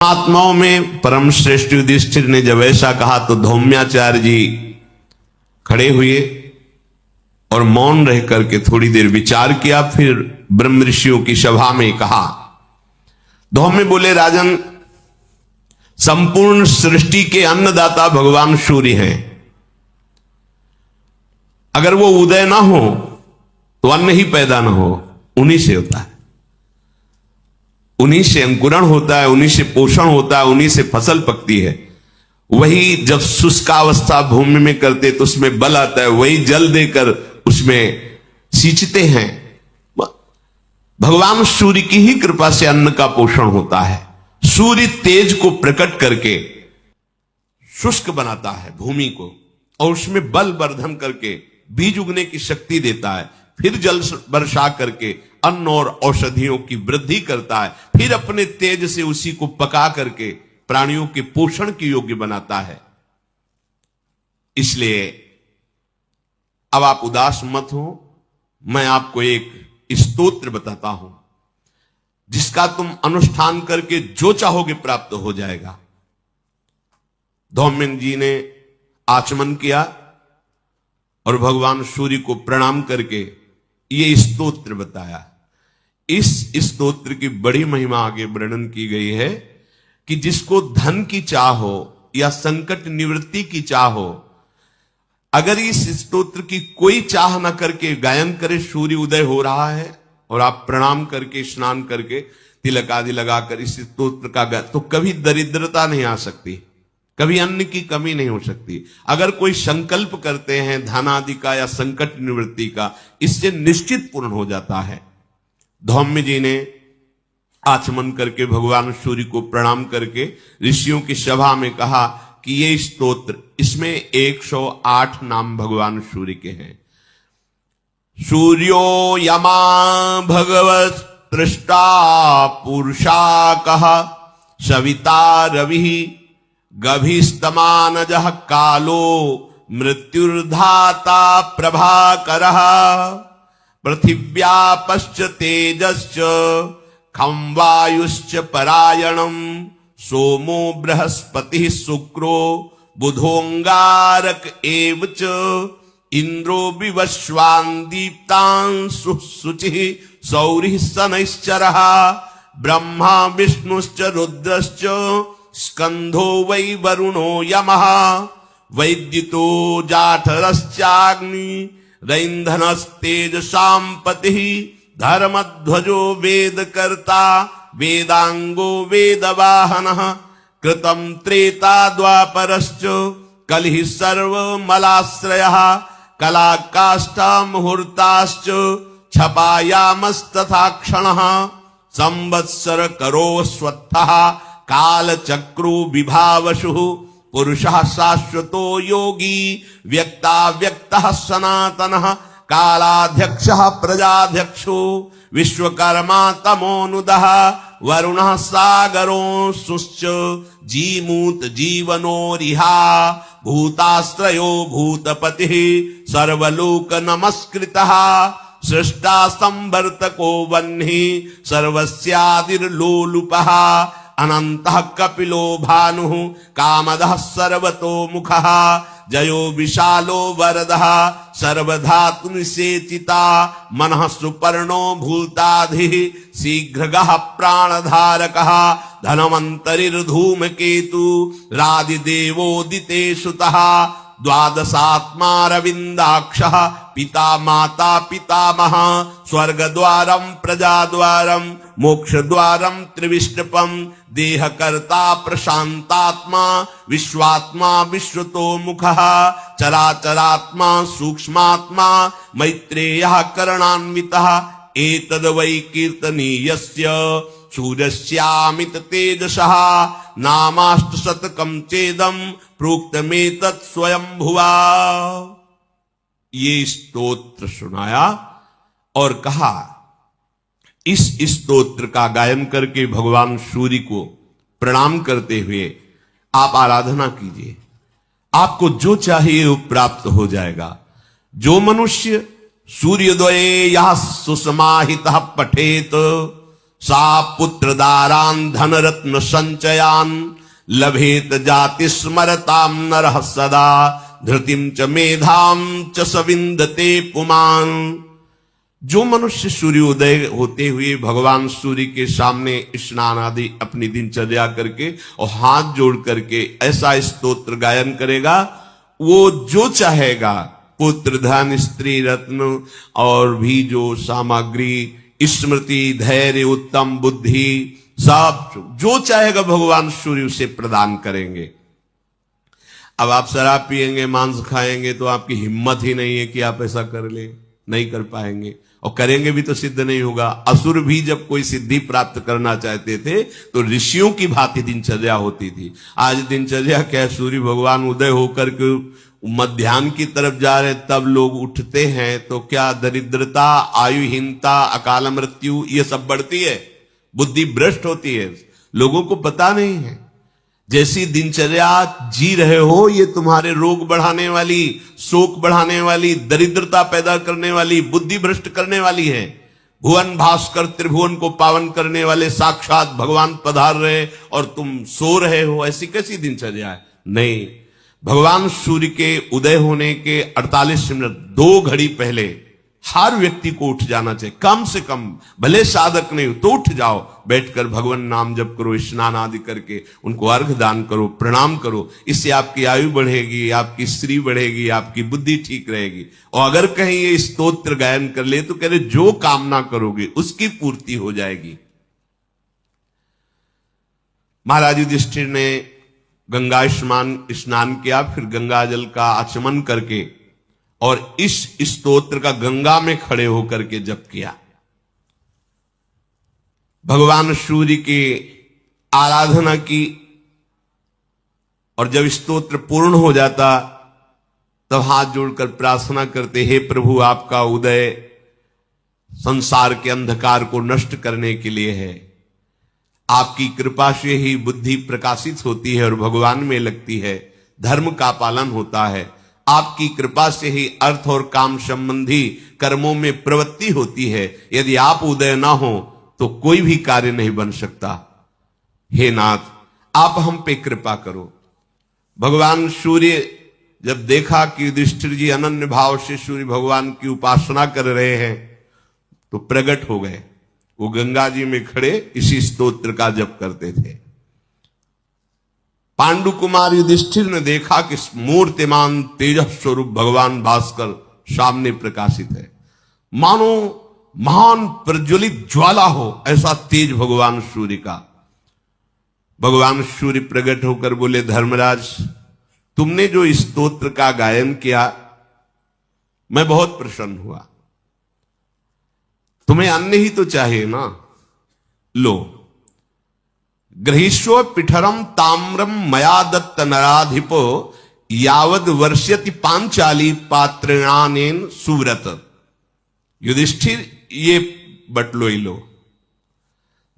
आत्माओं में परम श्रेष्ठ युधिष्ठिर ने जब ऐसा कहा तो धौम्याचार्य जी खड़े हुए और मौन रह करके थोड़ी देर विचार किया। फिर ब्रह्म ऋषियों की सभा में कहा, धौम्य बोले, राजन, संपूर्ण सृष्टि के अन्नदाता भगवान सूर्य हैं। अगर वो उदय ना हो तो अन्न ही पैदा ना हो, उन्हीं से होता है, उन्हीं से अंकुरण होता है, उन्हीं से पोषण होता है, उन्हीं से फसल पकती है। वही जब शुष्कावस्था भूमि में करते तो उसमें बल आता है, वही जल देकर उसमें सींचते हैं। भगवान सूर्य की ही कृपा से अन्न का पोषण होता है। सूर्य तेज को प्रकट करके शुष्क बनाता है भूमि को और उसमें बल वर्धन करके बीज उगने की शक्ति देता है, फिर जल वर्षा करके अन्न और औषधियों की वृद्धि करता है, फिर अपने तेज से उसी को पका करके प्राणियों के पोषण के योग्य बनाता है। इसलिए अब आप उदास मत हो, मैं आपको एक स्तोत्र बताता हूं जिसका तुम अनुष्ठान करके जो चाहोगे प्राप्त हो जाएगा। धौम्य जी ने आचमन किया और भगवान सूर्य को प्रणाम करके ये स्तोत्र बताया। इस स्तोत्र की बड़ी महिमा आगे वर्णन की गई है कि जिसको धन की चाह हो या संकट निवृत्ति की चाह हो, अगर इस स्तोत्र की कोई चाह न करके गायन करे, सूर्य उदय हो रहा है और आप प्रणाम करके स्नान करके तिलक आदि लगाकर इस स्तोत्र का गायन, तो कभी दरिद्रता नहीं आ सकती, कभी अन्न की कमी नहीं हो सकती। अगर कोई संकल्प करते हैं धन आदि का या संकट निवृत्ति का, इससे निश्चित पूर्ण हो जाता है। धौम्य जी ने आचमन करके भगवान सूर्य को प्रणाम करके ऋषियों की सभा में कहा कि ये स्तोत्र, इसमें 108 नाम भगवान सूर्य के हैं। सूर्यो यमा भगवत तृष्टा पुरुषाकः सविता रवि गभीस्तमानजः कालो मृत्युर्धाता प्रभाकरः पृथिव्यापश्च तेजश्च खं वायुश्च परायणम् सोमो बृहस्पतिः शुक्रो बुधोऽङ्गारक एव च इन्द्रो विवस्वान् दीप्तांशुः शुचिः सौरिः शनैश्चरः ब्रह्मा विष्णुश्च रुद्रश्च स्कन्धो वै वरुणो यमः वैद्युतो जाठरश्चाग्नि रैन्धनस्तेजसां पतिः धर्मध्वजो वेदकर्ता वेदांगो वेदवाहनः कृतं त्रेता द्वापरश्च कलिः सर्वमलाश्रयः कलाकाष्ठा मुहूर्ताश्च छपायामस्तथा क्षणः संवत्सर करो स्वत्थः कालचक्रो विभावशुः पुरुषः शाश्वतो योगी व्यक्ता व्यक्तः सनातनः कालाध्यक्षः प्रजाध्यक्षो विश्वकर्मा तमोनुदः वरुणः सागरोऽंशुश्च जीमूत जीवनोरिहा भूताश्रयो भूतपतिः सर्वलोक नमस्कृतः सृष्टा संवर्तको वह्निः सर्वस्यादिर्लोलुपः अनन्तः कपिलो भानुः कामदः सर्वतोमुखः जयो विशालो वरदः सर्वधातुनिषेचिता मनः सुपर्णो भूताधिः शीघ्रगः प्राणधारकः धनवन्तरिर्धूमकेतु रादिदेवोदिते सुतः द्वादशात्मा रविन्दाक्षः पिता माता पितामहः स्वर्गद्वारं प्रजाद्वारं मोक्षद्वारं त्रिविष्टपं देहकर्ता प्रशान्तात्मा विश्वात्मा विश्वतोमुखः चराचरात्मा सूक्ष्मात्मा मैत्रेयः करणान्वितः एतद् वै कीर्तनीयस्य सूर्यस्यामित तेजसः नामाष्टशतकं चेदं प्रोक्तमेतत् स्वयंभुवा। ये स्तोत्र सुनाया और कहा, इस स्तोत्र का गायन करके भगवान सूर्य को प्रणाम करते हुए आप आराधना कीजिए, आपको जो चाहिए वो प्राप्त हो जाएगा। जो मनुष्य सूर्योदये यः सुसमाहितः पठेत सा पुत्र दारान धन रत्न संचयान लभेत जाति स्मरताम नरः सदा धृतिम च मेधाम च सविंदते पुमान। जो मनुष्य सूर्योदय होते हुए भगवान सूर्य के सामने स्नान आदि अपनी दिनचर्या करके और हाथ जोड़ करके ऐसा स्तोत्र गायन करेगा, वो जो चाहेगा पुत्र धन स्त्री रत्न और भी जो सामग्री स्मृति धैर्य उत्तम बुद्धि सब जो चाहेगा भगवान सूर्य उसे प्रदान करेंगे। अब आप शराब पिएंगे मांस खाएंगे तो आपकी हिम्मत ही नहीं है कि आप ऐसा कर ले, नहीं कर पाएंगे और करेंगे भी तो सिद्ध नहीं होगा। असुर भी जब कोई सिद्धि प्राप्त करना चाहते थे तो ऋषियों की भांति दिनचर्या होती थी। आज दिनचर्या क्या, सूर्य भगवान उदय होकर के मध्याह्न की तरफ जा रहे तब लोग उठते हैं तो क्या दरिद्रता आयुहीनता अकाल मृत्यु ये सब बढ़ती है, बुद्धि भ्रष्ट होती है, लोगों को पता नहीं है। जैसी दिनचर्या जी रहे हो ये तुम्हारे रोग बढ़ाने वाली, शोक बढ़ाने वाली, दरिद्रता पैदा करने वाली, बुद्धि भ्रष्ट करने वाली है। भुवन भास्कर त्रिभुवन को पावन करने वाले साक्षात भगवान पधार रहे और तुम सो रहे हो, ऐसी कैसी दिनचर्या है? नहीं, भगवान सूर्य के उदय होने के 48 मिनट 2 घड़ी पहले हर व्यक्ति को उठ जाना चाहिए, कम से कम, भले साधक नहीं हो तो उठ जाओ, बैठकर भगवान नाम जप करो, स्नान आदि करके उनको अर्घ दान करो, प्रणाम करो। इससे आपकी आयु बढ़ेगी, आपकी स्त्री बढ़ेगी, आपकी बुद्धि ठीक रहेगी। और अगर कहीं ये स्तोत्र गायन कर ले तो कह रहे जो कामना करोगे उसकी पूर्ति हो जाएगी। महाराज युधिष्ठिर ने गंगा स्नान किया, फिर गंगा जल का आचमन करके और इस स्तोत्र का गंगा में खड़े होकर के जप किया। भगवान सूर्य की आराधना की और जब स्तोत्र पूर्ण हो जाता तब हाथ जोड़कर प्रार्थना करते, हे प्रभु आपका उदय संसार के अंधकार को नष्ट करने के लिए है, आपकी कृपा से ही बुद्धि प्रकाशित होती है और भगवान में लगती है, धर्म का पालन होता है, आपकी कृपा से ही अर्थ और काम संबंधी कर्मों में प्रवृत्ति होती है। यदि आप उदय ना हो तो कोई भी कार्य नहीं बन सकता। हे नाथ आप हम पे कृपा करो। भगवान सूर्य जब देखा कि युधिष्ठिर जी अनन्य भाव से सूर्य भगवान की उपासना कर रहे हैं तो प्रकट हो गए। वो गंगा जी में खड़े इसी स्तोत्र का जप करते थे। पांडु कुमार युधिष्ठिर ने देखा कि मूर्तिमान तेजस स्वरूप भगवान भास्कर सामने प्रकाशित है, मानो महान प्रज्वलित ज्वाला हो, ऐसा तेज भगवान सूर्य का। भगवान सूर्य प्रकट होकर बोले, धर्मराज तुमने जो स्तोत्र का गायन किया मैं बहुत प्रसन्न हुआ, तुम्हें अन्न ही तो चाहिए ना, लो गृहीष्व पिठरम ताम्रम मया दत्त नराधिपो यावद वर्ष्यति पांचाली पात्रणानेन सुव्रत। युधिष्ठिर ये बटलोई लो।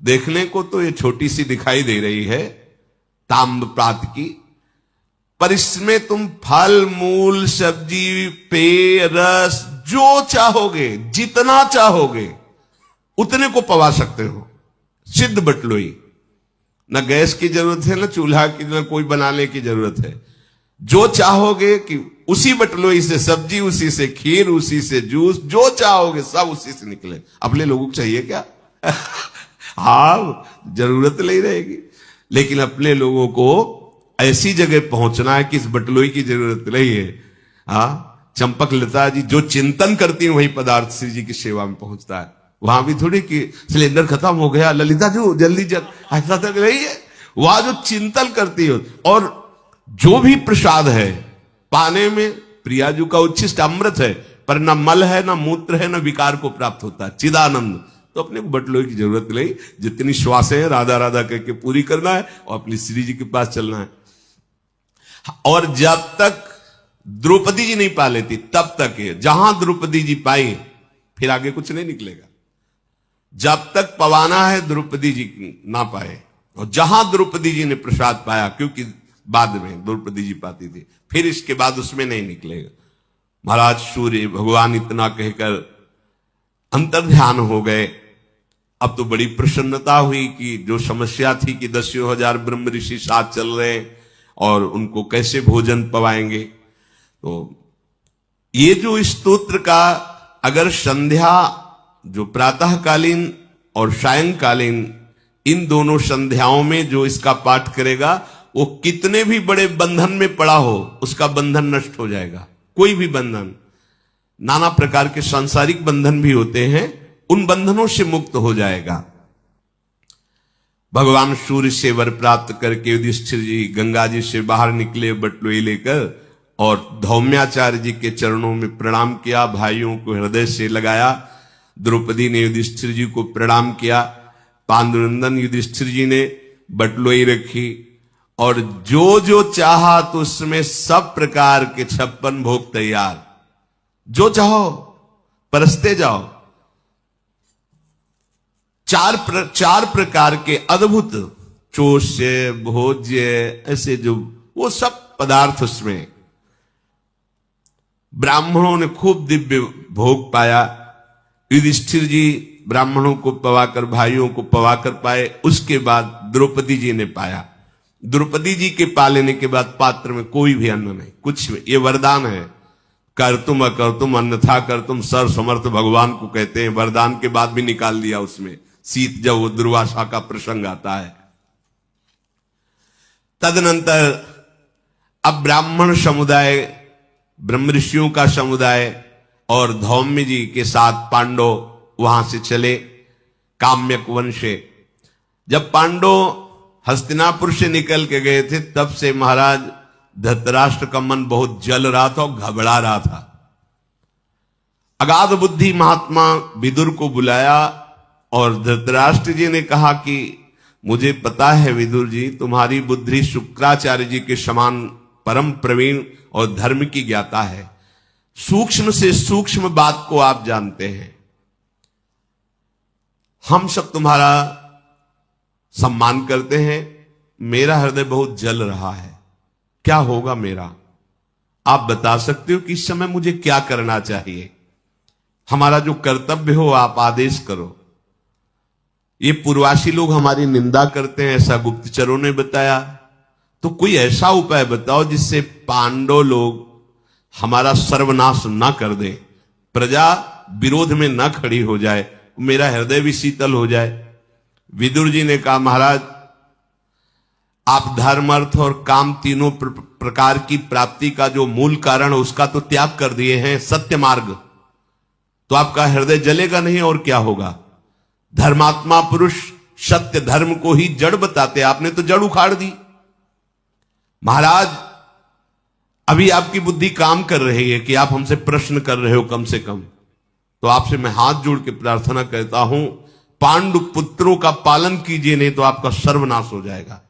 देखने को तो ये छोटी सी दिखाई दे रही है ताम्र प्रात की, पर इसमें तुम फल मूल सब्जी पेय रस जो चाहोगे जितना चाहोगे उतने को पवा सकते हो। सिद्ध बटलोई, ना गैस की जरूरत है, ना चूल्हा की, ना कोई बनाने की जरूरत है। जो चाहोगे कि उसी बटलोई से सब्जी, उसी से खीर, उसी से जूस, जो चाहोगे सब उसी से निकले। अपने लोगों को चाहिए क्या? हाँ जरूरत नहीं रहेगी, लेकिन अपने लोगों को ऐसी जगह पहुंचना है कि इस बटलोई की जरूरत नहीं है। हाँ चंपक लता जी जो चिंतन करती है वही पदार्थ श्री जी की सेवा में पहुंचता है। वहां भी थोड़ी कि सिलेंडर खत्म हो गया ललिता जो जल्दी ऐसा तक नहीं है। वहां जो चिंतन करती हो और जो भी प्रसाद है पाने में प्रियाजू का उच्छिष्ट अमृत है, पर न मल है, न मूत्र है, न विकार को प्राप्त होता है, चिदानंद। तो अपने को बटलोई की जरूरत नहीं, जितनी श्वासें हैं राधा राधा करके पूरी करना है और अपनी श्री जी के पास चलना है। और जब तक द्रौपदी जी नहीं पा लेती तब तक है, जहां द्रौपदी जी पाई फिर आगे कुछ नहीं निकलेगा। जब तक पवाना है द्रौपदी जी ना पाए, और जहां द्रौपदी जी ने प्रसाद पाया, क्योंकि बाद में द्रौपदी जी पाती थी, फिर इसके बाद उसमें नहीं निकलेगा। महाराज सूर्य भगवान इतना कहकर अंतर्ध्यान हो गए। अब तो बड़ी प्रसन्नता हुई कि जो समस्या थी कि 10,000 ब्रह्म ऋषि साथ चल रहे हैं और उनको कैसे भोजन पवाएंगे, तो ये जो स्तोत्र का अगर संध्या जो प्रातःकालीन और सायंकालीन इन दोनों संध्याओं में जो इसका पाठ करेगा, वो कितने भी बड़े बंधन में पड़ा हो उसका बंधन नष्ट हो जाएगा। कोई भी बंधन, नाना प्रकार के सांसारिक बंधन भी होते हैं, उन बंधनों से मुक्त हो जाएगा। भगवान सूर्य से वर प्राप्त करके युधिष्ठिर जी गंगा जी से बाहर निकले बटलोई लेकर और धौम्याचार्य जी के चरणों में प्रणाम किया, भाइयों को हृदय से लगाया। द्रौपदी ने युधिष्ठिर जी को प्रणाम किया, पांडुनंदन युधिष्ठिर जी ने बटलोई रखी और जो जो चाहा तो उसमें सब प्रकार के 56 भोग तैयार, जो चाहो परसते जाओ। चार प्रकार के अद्भुत चोष्य भोज्य ऐसे जो वो सब पदार्थ उसमें। ब्राह्मणों ने खूब दिव्य भोग पाया। युधिष्ठिर जी ब्राह्मणों को पवाकर, भाइयों को पवाकर पाए। उसके बाद द्रौपदी जी ने पाया। द्रौपदी जी के पा लेने के बाद पात्र में कोई भी अन्न नहीं, कुछ भी। ये वरदान है, कर तुम अकर तुम अन्यथा कर तुम, सर्व समर्थ भगवान को कहते हैं। वरदान के बाद भी निकाल दिया उसमें शीत, जब वो दुर्वासा का प्रसंग आता है। तदनंतर अब ब्राह्मण समुदाय, ब्रह्म ऋषियों का समुदाय और धौम्य जी के साथ पांडव वहां से चले काम्यक वन से। जब पांडव हस्तिनापुर से निकल के गए थे, तब से महाराज धृतराष्ट्र का मन बहुत जल रहा था और घबरा रहा था। अगाध बुद्धि महात्मा विदुर को बुलाया और धृतराष्ट्र जी ने कहा कि मुझे पता है विदुर जी, तुम्हारी बुद्धि शुक्राचार्य जी के समान परम प्रवीण और धर्म की ज्ञाता है। सूक्ष्म से सूक्ष्म बात को आप जानते हैं। हम सब तुम्हारा सम्मान करते हैं। मेरा हृदय बहुत जल रहा है, क्या होगा मेरा? आप बता सकते हो कि इस समय मुझे क्या करना चाहिए? हमारा जो कर्तव्य हो आप आदेश करो। ये पूर्वासी लोग हमारी निंदा करते हैं, ऐसा गुप्तचरों ने बताया। तो कोई ऐसा उपाय बताओ जिससे पांडव लोग हमारा सर्वनाश ना कर दे, प्रजा विरोध में ना खड़ी हो जाए, मेरा हृदय भी शीतल हो जाए। विदुर जी ने कहा, महाराज आप धर्म अर्थ और काम तीनों प्रकार की प्राप्ति का जो मूल कारण है उसका तो त्याग कर दिए हैं, सत्य मार्ग, तो आपका हृदय जलेगा नहीं और क्या होगा? धर्मात्मा पुरुष सत्य धर्म को ही जड़ बताते, आपने तो जड़ उखाड़ दी। महाराज अभी आपकी बुद्धि काम कर रही है कि आप हमसे प्रश्न कर रहे हो कम से कम, तो आपसे मैं हाथ जोड़ के प्रार्थना करता हूं, पांडु पुत्रों का पालन कीजिए, नहीं तो आपका सर्वनाश हो जाएगा।